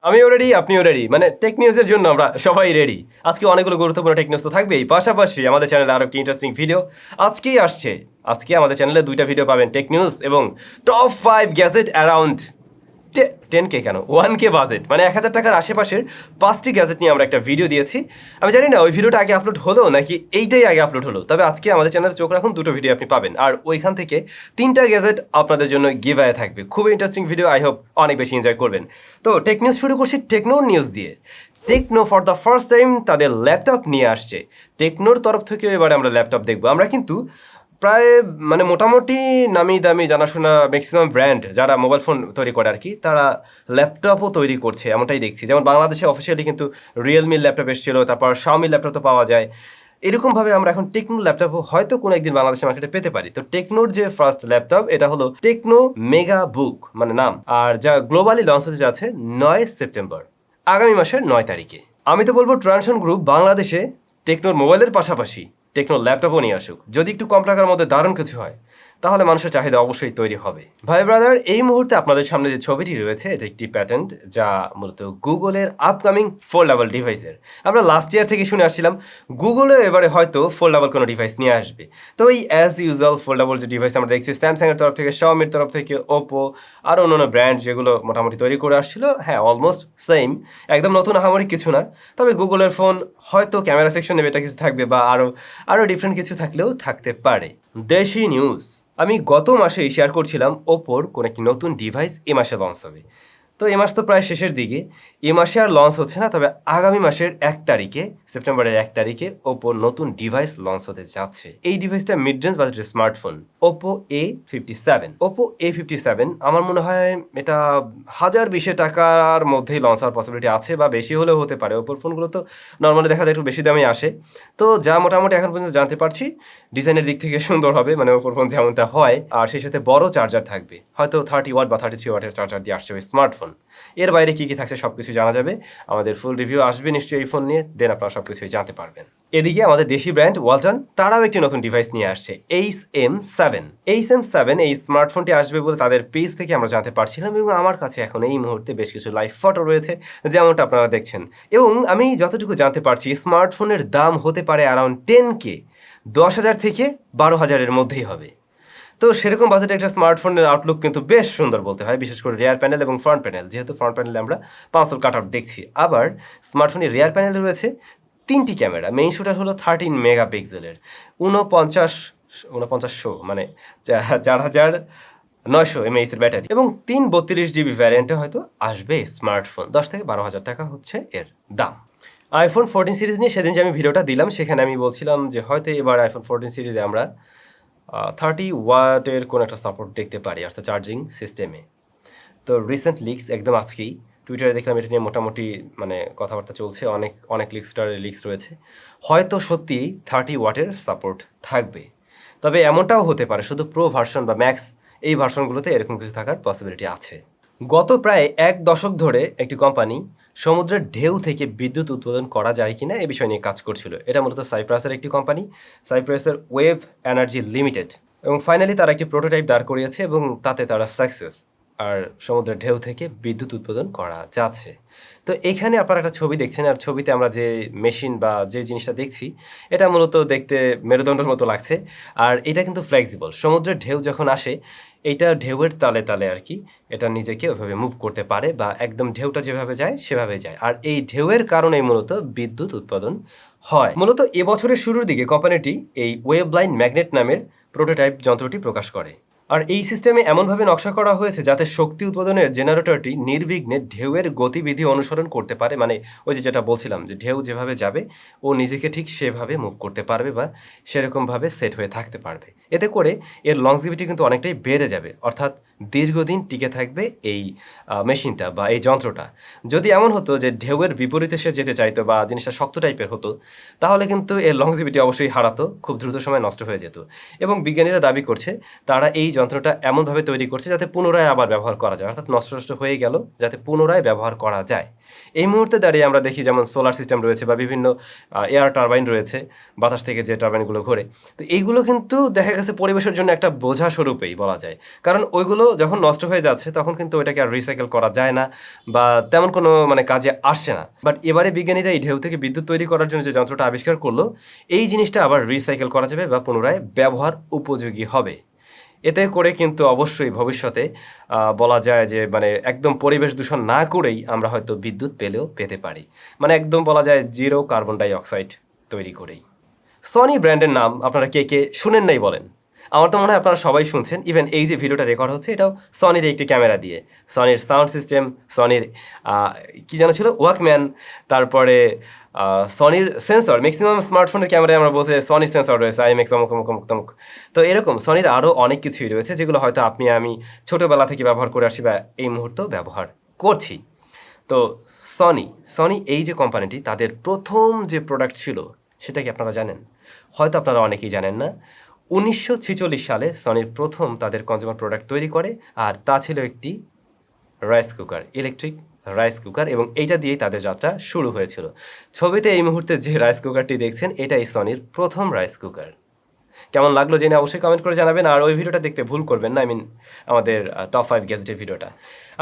আমিও রেডি, আপনিও রেডি, মানে টেক নিউজের জন্য আমরা সবাই রেডি। আজকে অনেকগুলো গুরুত্বপূর্ণ টেক নিউজ তো থাকবেই, পাশাপাশি আমাদের চ্যানেলে আরও একটি ইন্টারেস্টিং ভিডিও আজকেই আসছে। আজকে আমাদের চ্যানেলে দুইটা ভিডিও পাবেন, টেক নিউজ এবং টপ 5 গ্যাজেট অ্যারাউন্ড 10K কেন 1K বাজেট, মানে 1000 টাকার আশেপাশের 5টি গ্যাজেট নিয়ে আমরা একটা ভিডিও দিয়েছি। আমি জানি না ওই ভিডিওটা আগে আপলোড হলো নাকি এইটাই আগে আপলোড হলো, তবে আজকে আমাদের চ্যানেলে চোখ রাখুন, দুটো ভিডিও আপনি পাবেন, আর ওইখান থেকে 3টা গ্যাজেট আপনাদের জন্য গিভ আওয়ে থাকবে। খুবই ইন্টারেস্টিং ভিডিও, আই হোপ অনেক বেশি এনজয় করবেন। তো টেক নিউজ শুরু করছি টেকনোর নিউজ দিয়ে। Tecno for the first time তাদের ল্যাপটপ নিয়ে আসছে। টেকনোর তরফ থেকে এবারে আমরা ল্যাপটপ দেখবো। আমরা কিন্তু প্রায় মানে মোটামুটি নামি দামি জানাশোনা ম্যাক্সিমাম ব্র্যান্ড যারা মোবাইল ফোন তৈরি করে আর কি, তারা ল্যাপটপও তৈরি করছে এমনটাই দেখছি। যেমন বাংলাদেশে অফিসিয়ালি কিন্তু রিয়েলমির ল্যাপটপ এসেছিলো, তারপর শাওমির ল্যাপটপ তো পাওয়া যায়। এরকমভাবে আমরা এখন টেকনোর ল্যাপটপও হয়তো কোনো একদিন বাংলাদেশের মার্কেটে পেতে পারি। তো টেকনোর যে ফার্স্ট ল্যাপটপ, এটা হলো টেকনো মেগা বুক মানে নাম, আর যা গ্লোবালি লঞ্চ হতে যাচ্ছে 9 সেপ্টেম্বর, আগামী মাসের 9 তারিখে। আমি তো বলবো ট্রানশন গ্রুপ বাংলাদেশে টেকনোর মোবাইলের পাশাপাশি টেকনোর ল্যাপটপও নিয়ে আসুক। যদি একটু কম টাকার মধ্যে দারুণ কিছু হয় তাহলে মানুষের চাহিদা অবশ্যই তৈরি হবে। ভাই ব্রাদার, এই মুহূর্তে আপনাদের সামনে যে ছবিটি রয়েছে এটা একটি প্যাটেন্ট, যা মূলত গুগলের আপকামিং ফোল্ডেবল ডিভাইসের। আমরা লাস্ট ইয়ার থেকে শুনে আসছিলাম গুগলও এবারে হয়তো ফোল্ডেবল কোনো ডিভাইস নিয়ে আসবে। তো এই অ্যাজ ইউজুয়াল ফোল্ডেবল যে ডিভাইস আমরা দেখছি স্যামসাংয়ের তরফ থেকে, শাওমির তরফ থেকে, ওপো আর অন্যান্য ব্র্যান্ড যেগুলো মোটামুটি তৈরি করে আসছিল, হ্যাঁ অলমোস্ট সেম, একদম নতুন আহামরি কিছু না। তবে গুগলের ফোন হয়তো ক্যামেরা সেকশনে বেটার কিছু থাকবে বা আরও ডিফারেন্ট কিছু থাকলেও থাকতে পারে। দেশি নিউজ, আমি গত মাসেই শেয়ার করছিলাম ওপোর কোনো একটি নতুন ডিভাইস এ মাসে লঞ্চ হবে। তো এ মাস তো প্রায় শেষের দিকে, এ মাসে আর লঞ্চ হচ্ছে না, তবে আগামী মাসের 1 তারিখে, সেপ্টেম্বরের 1 তারিখে ওপোর নতুন ডিভাইস লঞ্চ হতে যাচ্ছে। এই ডিভাইসটা মিড রেঞ্জ বাজেটের smartphone, Oppo A57। Oppo A57 আমার মনে হয় এটা 1020 টাকার মধ্যেই লঞ্চ হওয়ার পসিবিলিটি আছে, বা বেশি হলেও হতে পারে। ওপোর ফোনগুলো তো নর্মালি দেখা যায় একটু বেশি দামে আসে। তো যা মোটামুটি এখন পর্যন্ত জানতে পারছি, ডিজাইনের দিক থেকে সুন্দর হবে, মানে ওপোর ফোন যেমনটা হয়, আর সেই সাথে বড় চার্জার থাকবে, হয়তো 30 ওয়াট বা 33 ওয়াটের চার্জার দিয়ে আসছে ওই স্মার্টফোন। এর বাইরে কী কী থাকছে সব কিছু জানা যাবে, আমাদের ফুল রিভিউ আসবে নিশ্চয়ই এই ফোন নিয়ে, দেন আপনারা সব কিছুই জানতে পারবেন। এদিকে আমাদের দেশি ব্র্যান্ড ওয়ালটন, তারাও একটি নতুন ডিভাইস নিয়ে আসছে, HM7। এই স্মার্টফোনটি আসবে বলে তাদের পেজ থেকে আমরা জানতে পারছিলাম, এবং আমার কাছে এখন এই মুহূর্তে বেশ কিছু লাইভ ফটো রয়েছে যেমনটা আপনারা দেখছেন। এবং আমি যতটুকু জানতে পারছি স্মার্টফোনের দাম হতে পারে অ্যারাউন্ড 10K, 10,000 থেকে 12,000-এর মধ্যেই হবে। তো সেরকম বাজেটে একটা স্মার্টফোনের আউটলুক কিন্তু বেশ সুন্দর বলতে হয়, বিশেষ করে রিয়ার প্যানেল এবং ফ্রন্ট প্যানেল, যেহেতু ফ্রন্ট প্যানেলে আমরা পাঁচল কাট আউট দেখছি। আবার স্মার্টফোনের রিয়ার প্যানেলে রয়েছে 3টি ক্যামেরা, মেইন শুটার হলো 13 মেগাপিক্সেলের, 4900 মানে 4900 mAh এর ব্যাটারি, এবং 32GB ভ্যারিয়েন্টে হয়তো আসবে স্মার্টফোন। 10 থেকে 12,000 টাকা হচ্ছে এর দাম। আইফোন 14 সিরিজ নিয়ে সেদিন যে আমি ভিডিওটা দিলাম, সেখানে আমি বলছিলাম যে হয়তো এবার আইফোন 14 সিরিজে আমরা 30 ওয়াটের কোনো একটা সাপোর্ট দেখতে পারি, অর্থাৎ চার্জিং সিস্টেমে। তো রিসেন্ট লিক্স একদম আজকেই টুইটারে দেখলাম এটা নিয়ে মোটামুটি মানে কথাবার্তা চলছে, অনেক লিক্স রয়েছে, হয়তো সত্যিই 30 ওয়াটের সাপোর্ট থাকবে। তবে এমনটাও হতে পারে শুধু প্রো ভার্সন বা ম্যাক্স এই ভার্সনগুলোতে এরকম কিছু থাকার পসিবিলিটি আছে। গত প্রায় 1 দশক ধরে একটি কোম্পানি সমুদ্রের ঢেউ থেকে বিদ্যুৎ উৎপাদন করা যায় কিনা এ বিষয় নিয়ে কাজ করছিল। এটা মূলত সাইপ্রাসের একটি কোম্পানি, সাইপ্রাসের ওয়েভ এনার্জি লিমিটেড, এবং ফাইনালি তারা একটি প্রোটোটাইপ দাঁড় করিয়েছে এবং তাতে তারা সাকসেস, আর সমুদ্রের ঢেউ থেকে বিদ্যুৎ উৎপাদন করা যাচ্ছে। তো এখানে আপনারা একটা ছবি দেখছেন, আর ছবিতে আমরা যে মেশিন বা যে জিনিসটা দেখছি এটা মূলত দেখতে মেরুদণ্ডের মতো লাগছে, আর এটা কিন্তু ফ্লেক্সিবল। সমুদ্রের ঢেউ যখন আসে, এইটা ঢেউয়ের তালে তালে আর কি এটা নিজেকে ওইভাবে মুভ করতে পারে, বা একদম ঢেউটা যেভাবে যায় সেভাবে যায়, আর এই ঢেউয়ের কারণেই মূলত বিদ্যুৎ উৎপাদন হয়। মূলত এবছরের শুরুর দিকে কোম্পানিটি এই ওয়েভ লাইন ম্যাগনেট নামের প্রোটোটাইপ যন্ত্রটি প্রকাশ করে, আর এই সিস্টেমে এমনভাবে নকশা করা হয়েছে যাতে শক্তি উৎপাদনের জেনারেটরটি নির্বিঘ্নে ঢেউয়ের গতিবিধি অনুসরণ করতে পারে। মানে ওই যেটা বলছিলাম যে ঢেউ যেভাবে যাবে ও নিজেকে ঠিক সেভাবে মুভ করতে পারবে বা সেরকমভাবে সেট হয়ে থাকতে পারবে। এতে করে এর লংজিভিটি কিন্তু অনেকটাই বেড়ে যাবে, অর্থাৎ দীর্ঘদিন টিকে থাকবে এই মেশিনটা বা এই যন্ত্রটা। যদি এমন হতো যে ঢেউয়ের বিপরীতে সে যেতে চাইতো বা জিনিসটা শক্ত টাইপের হতো, তাহলে কিন্তু এর লংজিভিটি অবশ্যই হারাতো, খুব দ্রুত সময় নষ্ট হয়ে যেত। এবং বিজ্ঞানীরা দাবি করছে তারা এই যন্ত্রটা এমনভাবে তৈরি করছে যাতে পুনরায় আবার ব্যবহার করা যায়, অর্থাৎ নষ্ট হয়ে গেল যাতে পুনরায় ব্যবহার করা যায়। এই মুহূর্তে দাঁড়িয়ে আমরা দেখি যেমন সোলার সিস্টেম রয়েছে বা বিভিন্ন এয়ার টারবাইন রয়েছে, বাতাস থেকে যে টারবাইনগুলো ঘোরে। তো এইগুলো কিন্তু দেখা গেছে পরিবেশের জন্য একটা বোঝা স্বরূপেই বলা যায়, কারণ ওইগুলো যখন নষ্ট হয়ে যাচ্ছে তখন কিন্তু ওইটাকে আর রিসাইকেল করা যায় না বা তেমন কোনো মানে কাজে আসছে না। বাট এবারে বিজ্ঞানীরা এই ঢেউ থেকে বিদ্যুৎ তৈরি করার জন্য যে যন্ত্রটা আবিষ্কার করলো, এই জিনিসটা আবার রিসাইকেল করা যাবে বা পুনরায় ব্যবহার উপযোগী হবে। এতে করে কিন্তু অবশ্যই ভবিষ্যতে বলা যায় যে মানে একদম পরিবেশ দূষণ না করেই আমরা হয়তো বিদ্যুৎ পেতে পারি, মানে একদম বলা যায় জিরো কার্বন ডাই অক্সাইড তৈরি করেই। সনি ব্র্যান্ডের নাম আপনারা কে কে শুনেন নাই বলেন? আমার তো মনে হয় আপনারা সবাই শুনছেন। ইভেন এই যে ভিডিওটা রেকর্ড হচ্ছে এটাও সনির একটি ক্যামেরা দিয়ে, সনির সাউন্ড সিস্টেম, সনির কী যেন ছিল ওয়াকম্যান, তারপরে সনির সেন্সর। ম্যাক্সিমাম স্মার্টফোনের ক্যামেরায় আমরা বলতে সনির সেন্সর রয়েছে, আইএমএক্স অমুক অমুক অমুক তমুক। তো এরকম সনির আরও অনেক কিছুই রয়েছে যেগুলো হয়তো আপনি আমি ছোটোবেলা থেকে ব্যবহার করে আসি বা এই মুহূর্তেও ব্যবহার করছি। তো সনি এই যে কোম্পানিটি, তাদের প্রথম যে প্রোডাক্ট ছিল সেটা কি আপনারা জানেন? হয়তো আপনারা অনেকেই জানেন না। 1946 সালে সনির প্রথম তাদের কনজিউমার প্রোডাক্ট তৈরি করে, আর তা ছিল একটি rice cooker, electric rice cooker, এবং এইটা দিয়েই তাদের যাত্রা শুরু হয়েছিল। ছবিতে এই মুহূর্তে যে রাইস কুকারটি দেখছেন এটাই সনির প্রথম রাইস কুকার। কেমন লাগলো জেনে অবশ্যই কমেন্ট করে জানাবেন, আর ওই ভিডিওটা দেখতে ভুল করবেন না, আমাদের টপ 5 গ্যাজেটের ভিডিওটা।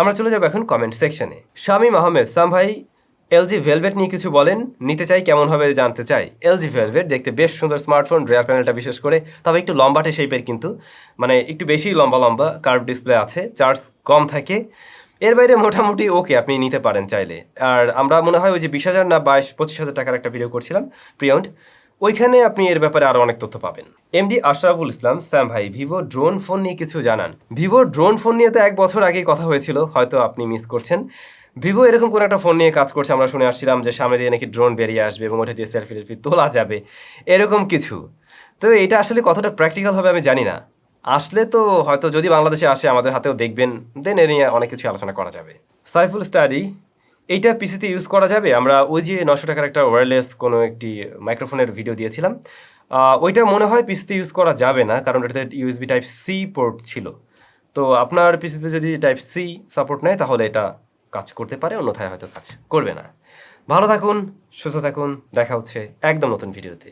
আমরা চলে যাবো এখন কমেন্ট সেকশনে। শামীম আহমেদ, সাম ভাই এলজি ভেলভেট নিয়ে কিছু বলেন, নিতে চাই, কেমন হবে জানতে চাই। এলজি ভেলভেট দেখতে বেশ সুন্দর স্মার্টফোন, রেয়ার প্যানেলটা বিশেষ করে, তবে একটু লম্বাটে শেপের, কিন্তু মানে একটু বেশি লম্বা কার্ভ ডিসপ্লে আছে, চার্জ কম থাকে। এর বাইরে মোটামুটি ওকে, আপনি নিতে পারেন চাইলে। আর আমরা মনে হয় ওই যে 20,000 না 22-25,000 টাকার একটা ভিডিও করছিলাম প্রিয়ন্ট, ওইখানে আপনি এর ব্যাপারে আরও অনেক তথ্য পাবেন। এমডি আশরাফুল ইসলাম, স্যাম ভাই ভিভো ড্রোন ফোন নিয়ে কিছু জানান। ভিভো ড্রোন ফোন নিয়ে তো 1 বছর আগেই কথা হয়েছিল, হয়তো আপনি মিস করছেন। ভিভো এরকম কোনো একটা ফোন নিয়ে কাজ করছে, আমরা শুনে আসছিলাম যে সামনে দিয়ে নাকি ড্রোন বেরিয়ে আসবে এবং ওটা দিয়ে সেলফি তোলা যাবে, এরকম কিছু। তো এটা আসলে কতটা প্র্যাকটিক্যাল হবে আমি জানি না। আসলে তো হয়তো যদি বাংলাদেশে আসে আমাদের হাতেও দেখবেন, দেন এ নিয়ে অনেক কিছু আলোচনা করা যাবে। সাইফুল স্টাডি, এইটা পিসিতে ইউজ করা যাবে? আমরা ওই যে 900 টাকার একটা ওয়্যারলেস কোনো একটি মাইক্রোফোনের ভিডিও দিয়েছিলাম, ওইটা মনে হয় পিসিতে ইউজ করা যাবে না, কারণ এটাতে ইউএসবি টাইপ সি পোর্ট ছিল। তো আপনার পিসিতে যদি টাইপ সি সাপোর্ট নেয় তাহলে এটা কাজ করতে পারে, অন্যথায় হয়তো কাজ করবে না। ভালো থাকুন, সুস্থ থাকুন, দেখা হচ্ছে একদম নতুন ভিডিওতে।